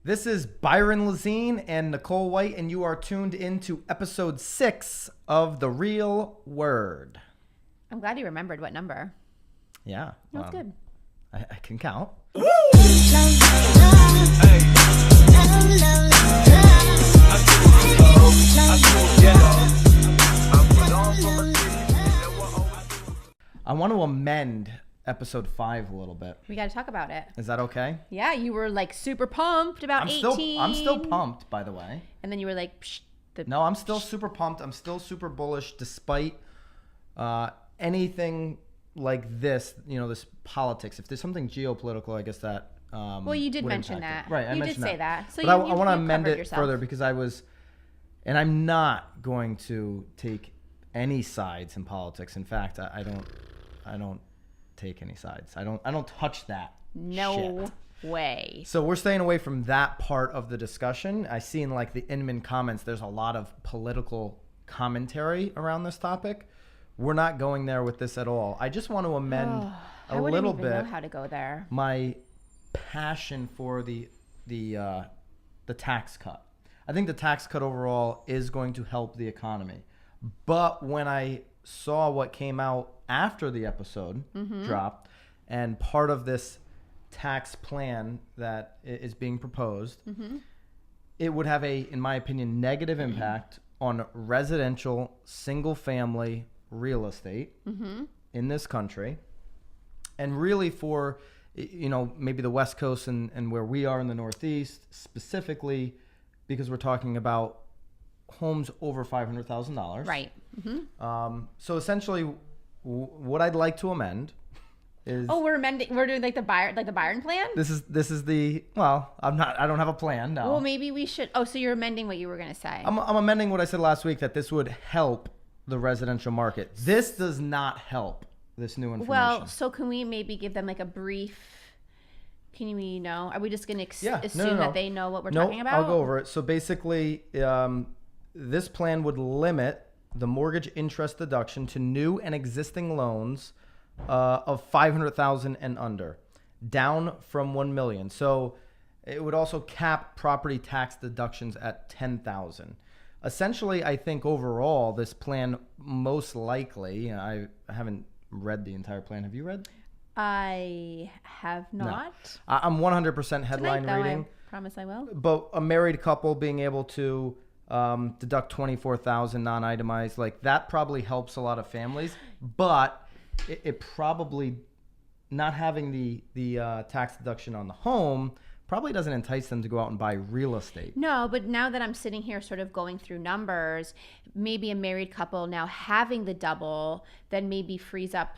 This is Byron Lazine and Nicole White, and you are tuned into episode 6 of The Real Word. I'm glad you remembered what number. Yeah. That's good. I can count. I want to amend episode 5 a little bit. We got to talk about it. Is that okay? Yeah, you were like super pumped about 18. I'm still pumped, by the way. And then you were like, psh, No, I'm still super pumped. I'm still super bullish despite anything like this, this politics. If there's something geopolitical, I guess that well, you did would mention impact that. Right, I you mentioned did say that. So but I want to amend it further because and I'm not going to take any sides in politics. In fact, I don't take any sides. I don't touch that. No shit. way. So we're staying away from that part of the discussion. I see in like the Inman comments, there's a lot of political commentary around this topic. We're not going there with this at all. I just want to amend a little bit. I wouldn't even know how to go there. My passion for the tax cut. I think the tax cut overall is going to help the economy. But when I saw what came out after the episode dropped, and part of this tax plan that is being proposed, it would have in my opinion, negative impact on residential single-family real estate in this country, and really for maybe the West Coast and where we are in the Northeast specifically, because we're talking about homes over $500,000. Right. So essentially, what I'd like to amend is. Oh, we're amending. We're doing like the Byron plan. This is the I don't have a plan. No. Well, maybe we should. Oh, so you're amending what you were gonna say. I'm amending what I said last week, that this would help the residential market. This does not help. This new information. Well, so can we maybe give them like a brief? Can we know? Are we just gonna assume that they know what we're talking about? I'll go over it. So basically, this plan would limit the mortgage interest deduction to new and existing loans of $500,000 and under, down from $1 million. So it would also cap property tax deductions at $10,000. Essentially, I think overall this plan most likely. I haven't read the entire plan. Have you read? I have not. No. I'm 100% headline Tonight, though, reading. I promise I will. But a married couple being able to deduct $24,000 non-itemized, like that probably helps a lot of families. But it probably, not having the tax deduction on the home, probably doesn't entice them to go out and buy real estate. No, but now that I'm sitting here sort of going through numbers, maybe a married couple now having the double then maybe frees up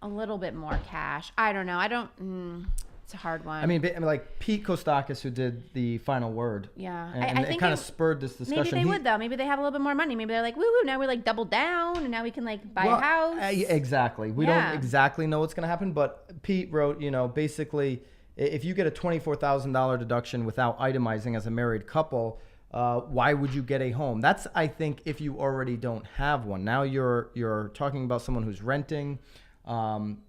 a little bit more cash. I don't know. It's a hard one. I mean, like Pete Kostakis, who did the final word. Yeah. And I it think kind of spurred this discussion. Maybe they would, though. Maybe they have a little bit more money. Maybe they're like, woo, now we're like double down, and now we can like buy a house. Exactly. We don't exactly know what's going to happen, but Pete wrote, basically, if you get a $24,000 deduction without itemizing as a married couple, why would you get a home? That's, I think, if you already don't have one. Now you're talking about someone who's renting.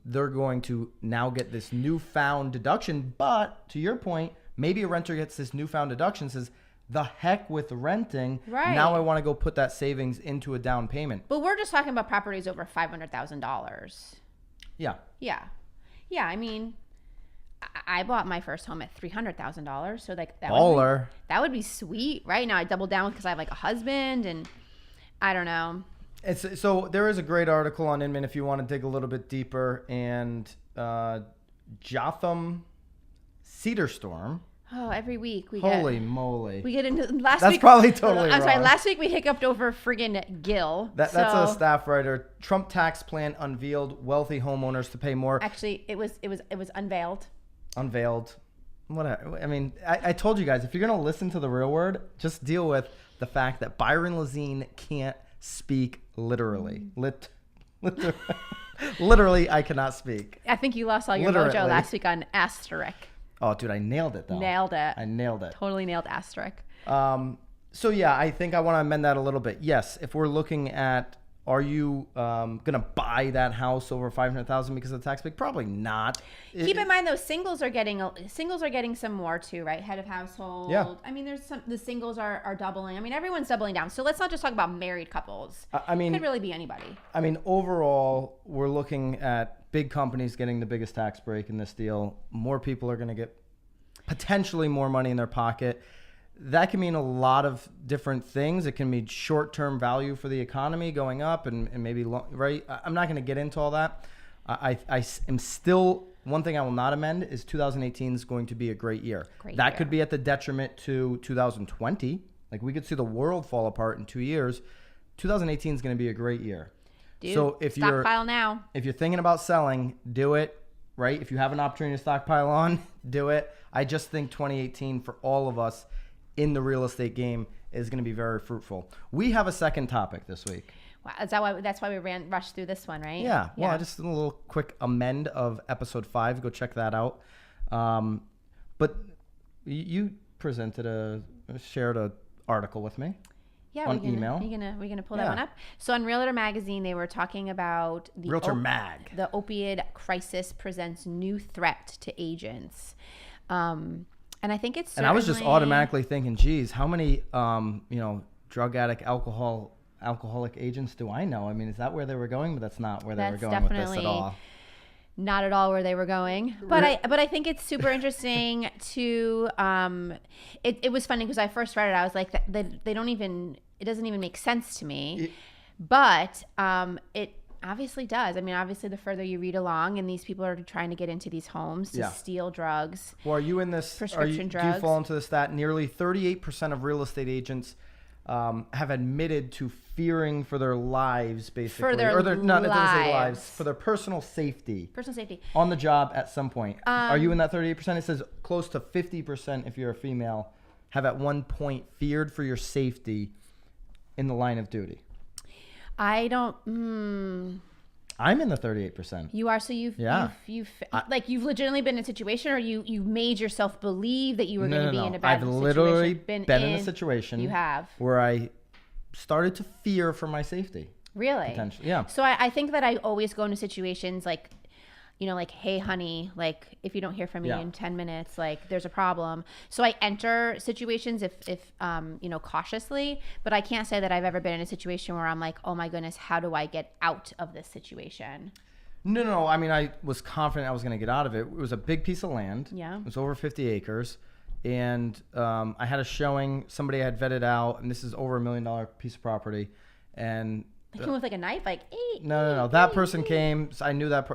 They're going to now get this newfound deduction. But to your point, maybe a renter gets this newfound deduction, says, the heck with renting. Right. Now I want to go put that savings into a down payment. But we're just talking about properties over $500,000. Yeah. Yeah. Yeah. I mean, I bought my first home at $300,000. So like that would be sweet. Right now I double down because I have like a husband, and I don't know. So there is a great article on Inman if you want to dig a little bit deeper, and Jotham Cedar Storm. Oh, every week Holy moly! We get into last week. That's probably totally I'm wrong. sorry. Last week we hiccuped over friggin' Gill. That's a staff writer. Trump tax plan unveiled. Wealthy homeowners to pay more. Actually, it was unveiled. Unveiled. Whatever. I mean, I told you guys, if you're gonna listen to The Real Word, just deal with the fact that Byron Lazine can't speak literally. Literally, I cannot speak. I think you lost all your mojo last week on asterisk. Oh, dude, I nailed it, though. Nailed it. I nailed it. Totally nailed asterisk. So, yeah, I think I want to amend that a little bit. Yes, if we're looking at Are you gonna buy that house over $500,000 because of the tax break? Probably not. Keep in mind, though, singles are getting some more too, right? Head of household. Yeah. I mean, the singles are doubling. I mean, everyone's doubling down. So let's not just talk about married couples. I mean, it could really be anybody. I mean, overall, we're looking at big companies getting the biggest tax break in this deal. More people are going to get potentially more money in their pocket. That can mean a lot of different things. It can mean short-term value for the economy going up and maybe, right? I'm not going to get into all that. I am still, one thing I will not amend is 2018 is going to be a great year. That could be at the detriment to 2020. Like we could see the world fall apart in 2 years. 2018 is going to be a great year. Dude, so if stockpile now. If you're thinking about selling, do it, right? If you have an opportunity to stockpile on, do it. I just think 2018 for all of us in the real estate game is going to be very fruitful. We have a second topic this week. Wow, that's why we rushed through this one, right? Yeah. Well, just a little quick amend of episode 5. Go check that out. But you presented shared an article with me. Yeah, on email. We're gonna pull that one up. So on Realtor Magazine, they were talking about the the opioid crisis presents new threat to agents. And I think it's. And I was just automatically thinking, geez, how many drug addict, alcoholic agents do I know? I mean, is that where they were going? But that's not where they were going with this at all. Not at all where they were going. But I think it's super interesting to. It was funny because I first read it. I was like, they don't even. It doesn't even make sense to me. But it obviously does. I mean, obviously, the further you read along, and these people are trying to get into these homes to steal drugs. Well, are you in this prescription drugs? Do you fall into the stat? Nearly 38% of real estate agents have admitted to fearing for their lives, basically, for their lives, for their personal safety on the job at some point. Are you in that 38%? It says close to 50% if you're a female have at one point feared for your safety in the line of duty. I don't. I'm in the 38%. You are, so you've legitimately been in a situation, or you made yourself believe that you were going to be in a bad situation. I've literally been in a situation. You have where I started to fear for my safety. Really? Potentially, yeah. So I think that I always go into situations like, like, hey, honey, like, if you don't hear from me in 10 minutes, like, there's a problem. So I enter situations if cautiously, but I can't say that I've ever been in a situation where I'm like, oh my goodness, how do I get out of this situation? No. I mean, I was confident I was going to get out of it. It was a big piece of land. Yeah. It was over 50 acres. And I had a showing. Somebody had vetted out, and this is over $1 million piece of property. And they came with like a knife, like, hey. No. That person came. I knew that,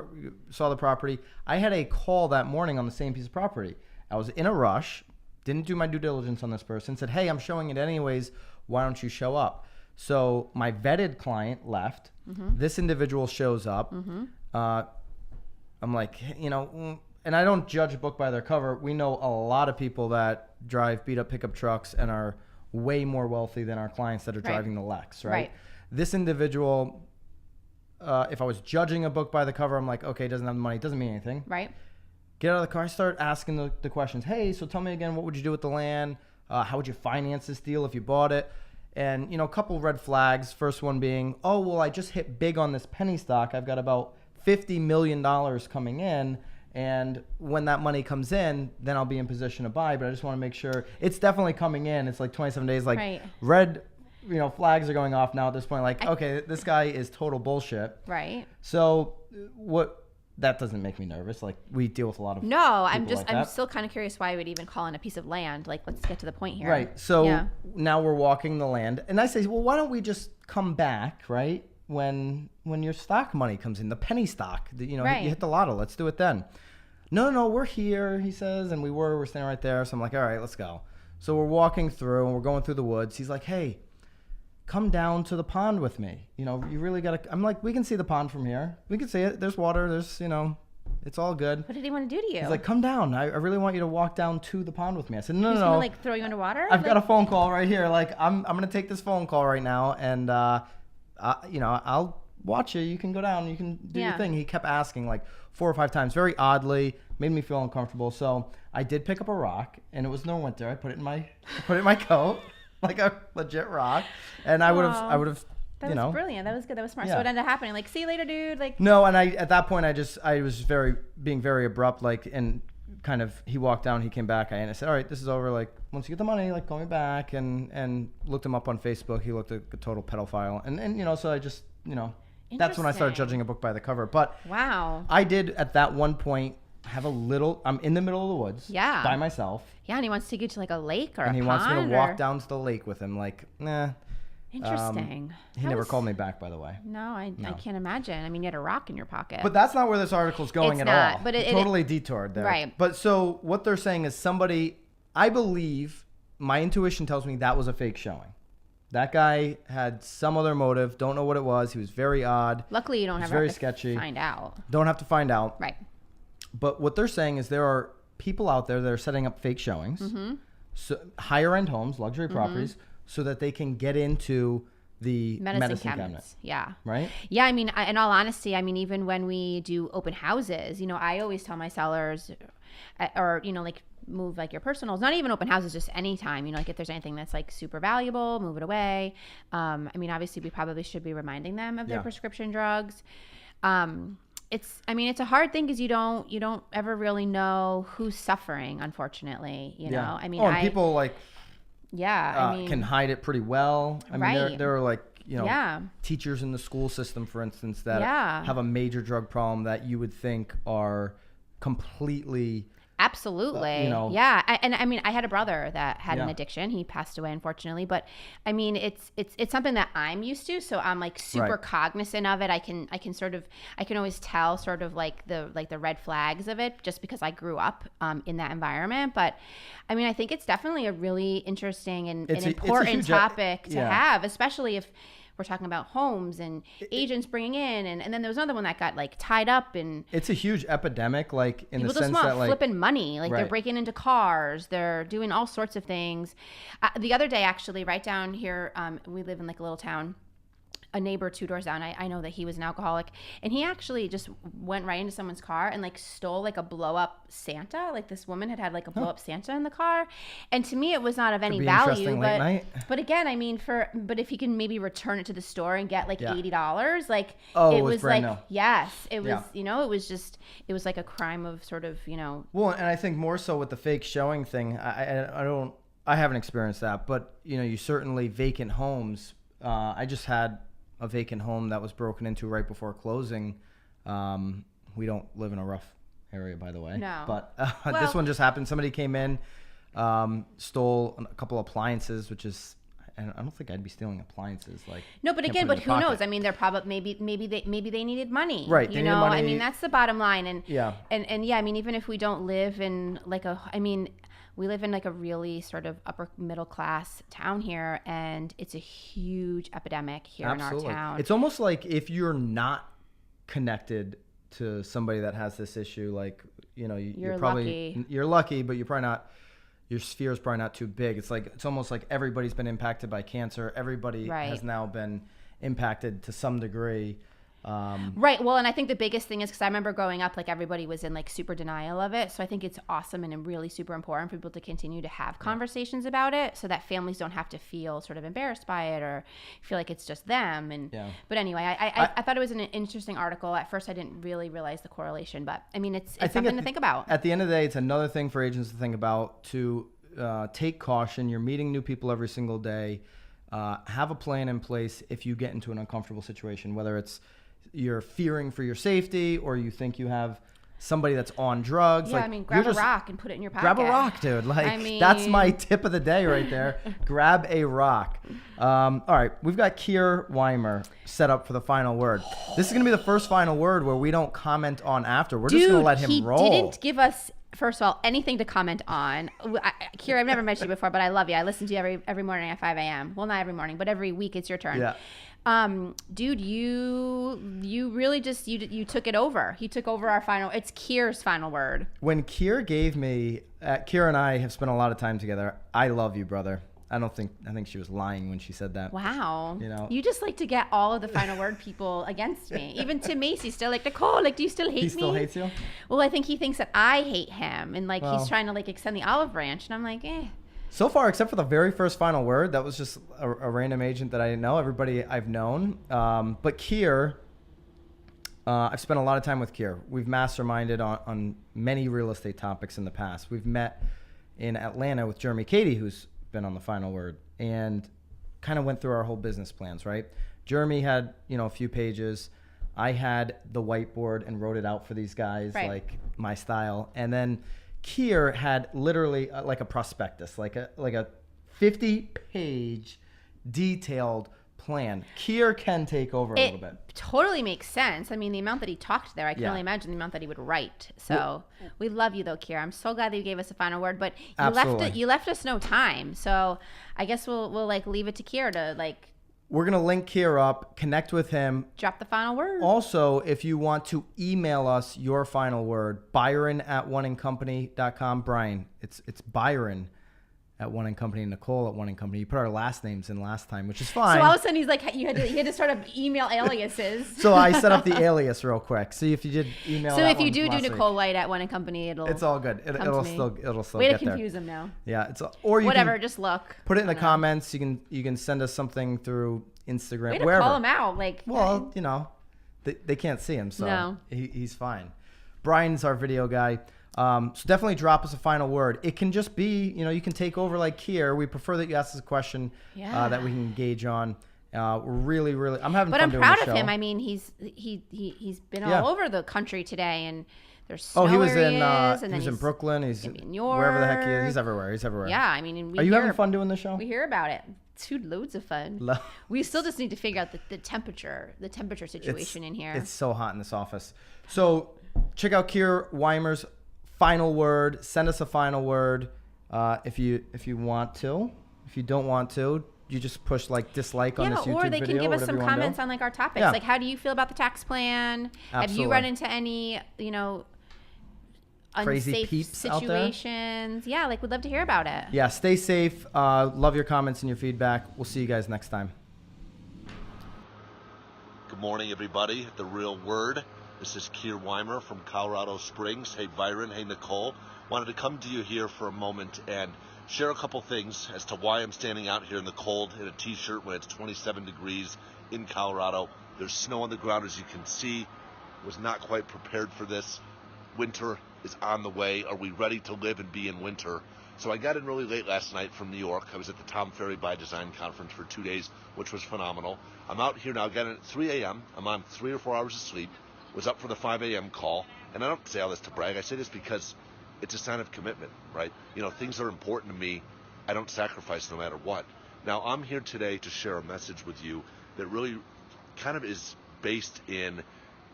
saw the property. I had a call that morning on the same piece of property. I was in a rush, didn't do my due diligence on this person, said, hey, I'm showing it anyways. Why don't you show up? So my vetted client left. Mm-hmm. This individual shows up. Mm-hmm. I'm like, and I don't judge a book by their cover. We know a lot of people that drive beat up pickup trucks and are way more wealthy than our clients that are driving the Lex, right? This individual, if I was judging a book by the cover, I'm like, okay, doesn't have the money, doesn't mean anything. Right. Get out of the car, start asking the questions. Hey, so tell me again, what would you do with the land? How would you finance this deal if you bought it? And, a couple red flags. First one being, oh, well, I just hit big on this penny stock. I've got about $50 million coming in. And when that money comes in, then I'll be in position to buy. But I just want to make sure it's definitely coming in. It's like 27 days, like red flags are going off now at this point. Like, okay, this guy is total bullshit. Right. So that doesn't make me nervous. Like, we deal with a lot of I'm still kind of curious why I would even call in a piece of land. Like, let's get to the point here. Right. So now we're walking the land. And I say, well, why don't we just come back, right? When your stock money comes in, the penny stock, you hit the lotto, let's do it then. No, we're here, he says, and we're standing right there. So I'm like, all right, let's go. So we're walking through and we're going through the woods. He's like, hey, come down to the pond with me. You really got to, I'm like, we can see the pond from here. We can see it. There's water. There's, it's all good. What did he want to do to you? He's like, come down. I really want you to walk down to the pond with me. I said, no. He's going to like throw you underwater? I've got a phone call right here. Like, I'm going to take this phone call right now. And, I'll watch you. You can go down. You can do your thing. He kept asking like 4 or 5 times, very oddly, made me feel uncomfortable. So I did pick up a rock, and it was no winter. I put it in my coat, like a legit rock, and I would have That was brilliant. That was good. That was smart. Yeah. So it ended up happening. Like, see you later, dude. Like, no, and at that point I was being very abrupt, like, and kind of, he walked down, he came back, and I said, all right, this is over. Like, once you get the money, like, call me back, and looked him up on Facebook. He looked like a total pedophile, and so I just, that's when I started judging a book by the cover. But wow, I did at that one point have I'm in the middle of the woods, by myself. Yeah, and he wants to take you to like a lake or and a he pond, wants me to walk down to the lake with him. Like, nah. Interesting. He never called me back, by the way. No, I can't imagine. I mean, you had a rock in your pocket. But that's not where this article's going at all. But it totally detoured there. Right. But so what they're saying is I believe, my intuition tells me that was a fake showing. That guy had some other motive. Don't know what it was. He was very odd. Luckily, you don't have to find out. Don't have to find out. Right. But what they're saying is there are people out there that are setting up fake showings, so higher end homes, luxury properties, so that they can get into the medicine cabinets. Yeah. Right? Yeah, I mean, in all honesty, I mean, even when we do open houses, I always tell my sellers, or, like, move like your personals, not even open houses, just anytime, like if there's anything that's like super valuable, move it away. I mean, obviously we probably should be reminding them of their prescription drugs. It's a hard thing because you don't ever really know who's suffering, unfortunately, know. I mean, people like I mean, can hide it pretty well. I mean, there are like, teachers in the school system, for instance, that have a major drug problem that you would think are completely absolutely. Yeah. And I mean, I had a brother that had an addiction. He passed away, unfortunately. But I mean, it's something that I'm used to. So I'm like super cognizant of it. I can always tell sort of like the red flags of it just because I grew up in that environment. But I mean, I think it's definitely a really interesting and important topic to have, especially if we're talking about homes and agents bringing in, and then there was another one that got like tied up, and it's a huge epidemic, like in the people sense just that like flipping money, like they're breaking into cars, they're doing all sorts of things. The other day, actually, right down here, we live in like a little town. A neighbor 2 doors down, I know that he was an alcoholic, and he actually just went right into someone's car and like stole like a blow up Santa. Like this woman had like a blow up Santa in the car, and to me it was not of any value. But again, I mean, but if he can maybe return it to the store and get like $80, like it was like yes, it was it was like a crime of sort of Well, and I think more so with the fake showing thing, I haven't experienced that, but you certainly vacant homes. I just had a vacant home that was broken into right before closing. We don't live in a rough area, by the way. No. But this one just happened. Somebody came in, stole a couple appliances, which is, I don't think I'd be stealing appliances. Like no, but again, but who knows? I mean, they're probably maybe they needed money, right? They needed money. I mean, that's the bottom line. And yeah, and yeah, I mean, even if we don't live in like we live in like a really sort of upper middle class town here, and it's a huge epidemic here in our town. It's almost like if you're not connected to somebody that has this issue, like you're probably lucky. You're lucky, but you're probably not. Your sphere is probably not too big. It's almost like everybody's been impacted by cancer. Everybody has now been impacted to some degree. Right. Well, and I think the biggest thing is because I remember growing up, like everybody was in like super denial of it. So I think it's awesome and really super important for people to continue to have conversations about it so that families don't have to feel sort of embarrassed by it or feel like it's just them. And but anyway, I thought it was an interesting article. At first, I didn't really realize the correlation, but I mean, it's something to think about. At the end of the day, it's another thing for agents to think about, to take caution. You're meeting new people every single day. Have a plan in place if you get into an uncomfortable situation, whether it's you're fearing for your safety or you think you have somebody that's on drugs. Yeah, like, I mean, grab a rock and put it in your pocket. Grab a rock, dude. Like, that's my tip of the day right there. Grab a rock. All right, we've got Keir Weimer set up for the final word. This is going to be the first final word where we don't comment on after. We're just going to let him roll. He didn't give us, first of all, anything to comment on. Keir, I've never met you before, but I love you. I listen to you every morning at 5 a.m. Well, not every morning, but every week it's your turn. Yeah. Dude, you really just you took it over. He took over our final. It's Keir's final word. When Keir gave me, Keir and I have spent a lot of time together. I love you, brother. I think she was lying when she said that. Wow. You just like to get all of the final word people against me. Even Tim Macy's still like, Nicole, like, do you still hate me? He still hates you? Well, I think he thinks that I hate him, and like he's trying to like extend the olive branch, and I'm like, So far, except for the very first final word, that was just a random agent that I didn't know. Everybody I've known. But Kier, I've spent a lot of time with Kier. We've masterminded on many real estate topics in the past. We've met in Atlanta with Jeremy Cady, who's been on the final word, and kind of went through our whole business plans, right? Jeremy had, a few pages. I had the whiteboard and wrote it out for these guys, Right. like my style. And then Kier had literally like a prospectus, like a 50-page detailed plan. Kier can take over a little bit. Totally makes sense. I mean, the amount that he talked there, I can Yeah. only imagine the amount that he would write. So we love you though, Kier. I'm so glad that you gave us a final word, but Absolutely. you left us no time. So I guess we'll like leave it to Kier to like We're going to link Kier up, connect with him. drop the final word. Also, if you want to email us your final word, Byron@oneandcompany.com. Brian, it's Byron at One and Company, Nicole at One and Company. You put our last names in last time, which is fine. So all of a sudden he's like, you had to start up email aliases. So I set up the alias real quick. See if you did email. So that if you one do last week. Ccole White at One and Company, It's all good. come It'll to me. still Way to get there. confuse him now. Yeah, or you Whatever, can just look. put it in the I don't know. comments. You can send us something through Instagram, Way to wherever. call him out. Like, Well, they can't see him, so No. he's fine. Brian's our video guy. So definitely drop us a final word. It can just be, you can take over like Kier. We prefer that you ask us a question that we can engage on. We're really, I'm having but fun I'm doing proud the of show. him. I mean, he's been Yeah. all over the country today, and there's snow Oh, he was where in he is, and he was then in Brooklyn. He's gonna be in wherever the heck he is. York. He's everywhere. Yeah, I mean, and Are you having fun doing the show? We hear about it. Dude, loads of fun. We still just need to figure out the temperature situation in here. It's so hot in this office. So check out Kier Weimer's final word. Send us a final word if you want to. If you don't want to, you just push like dislike on this YouTube video. Or they can give us whatever some you wanna comments do. on like our topics. Yeah. Like, how do you feel about the tax plan? Have Absolutely. you run into any, Crazy unsafe peeps out there? situations? Yeah, like we'd love to hear about it. Yeah, stay safe. Love your comments and your feedback. We'll see you guys next time. Good morning, everybody. The Real Word. This is Kier Weimer from Colorado Springs. Hey, Byron. Hey, Nicole. Wanted to come to you here for a moment and share a couple things as to why I'm standing out here in the cold in a t-shirt when it's 27 degrees in Colorado. There's snow on the ground, as you can see. Was not quite prepared for this. Winter is on the way. Are we ready to live and be in winter? So I got in really late last night from New York. I was at the Tom Ferry by Design Conference for 2 days, which was phenomenal. I'm out here now, got in at 3 a.m. I'm on 3 or 4 hours of sleep. Was up for the 5 a.m. call. And I don't say all this to brag. I say this because it's a sign of commitment, right? Things are important to me. I don't sacrifice no matter what. Now, I'm here today to share a message with you that really kind of is based in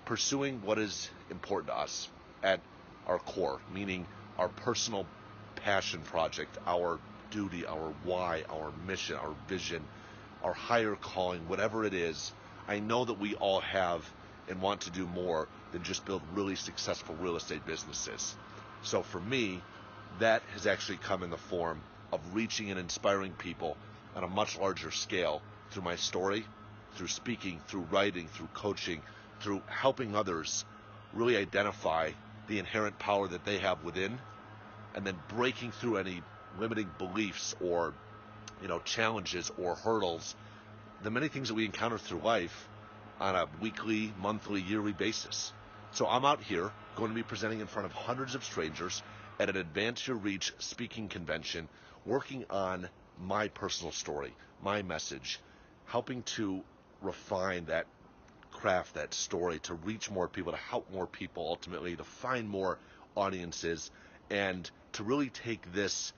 pursuing what is important to us at our core, meaning our personal passion project, our duty, our why, our mission, our vision, our higher calling, whatever it is. I know that we all have and want to do more than just build really successful real estate businesses. So for me, that has actually come in the form of reaching and inspiring people on a much larger scale through my story, through speaking, through writing, through coaching, through helping others really identify the inherent power that they have within, and then breaking through any limiting beliefs or challenges or hurdles, the many things that we encounter through life on a weekly, monthly, yearly basis. So I'm out here going to be presenting in front of hundreds of strangers at an Advance Your Reach speaking convention, working on my personal story, my message, helping to refine that craft, that story, to reach more people, to help more people, ultimately to find more audiences, and to really take this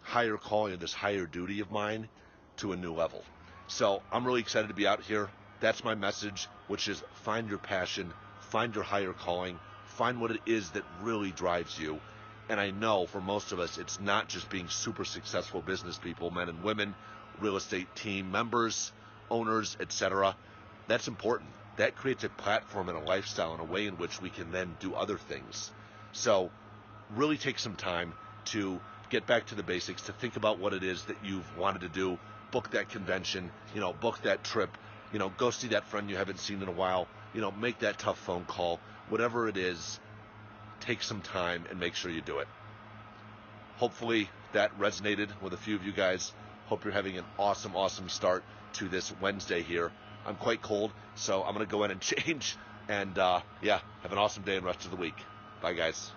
higher calling, this higher duty of mine to a new level. So I'm really excited to be out here. That's my message, which is find your passion, find your higher calling, find what it is that really drives you. And I know for most of us, it's not just being super successful business people, men and women, real estate team members, owners, etc. That's important. That creates a platform and a lifestyle and a way in which we can then do other things. So really take some time to get back to the basics, to think about what it is that you've wanted to do, book that convention, book that trip, go see that friend you haven't seen in a while, make that tough phone call, whatever it is, take some time and make sure you do it. hopefully that resonated with a few of you guys. Hope you're having an awesome, awesome start to this Wednesday here. I'm quite cold, so I'm going to go in and change. And, have an awesome day and rest of the week. Bye, guys.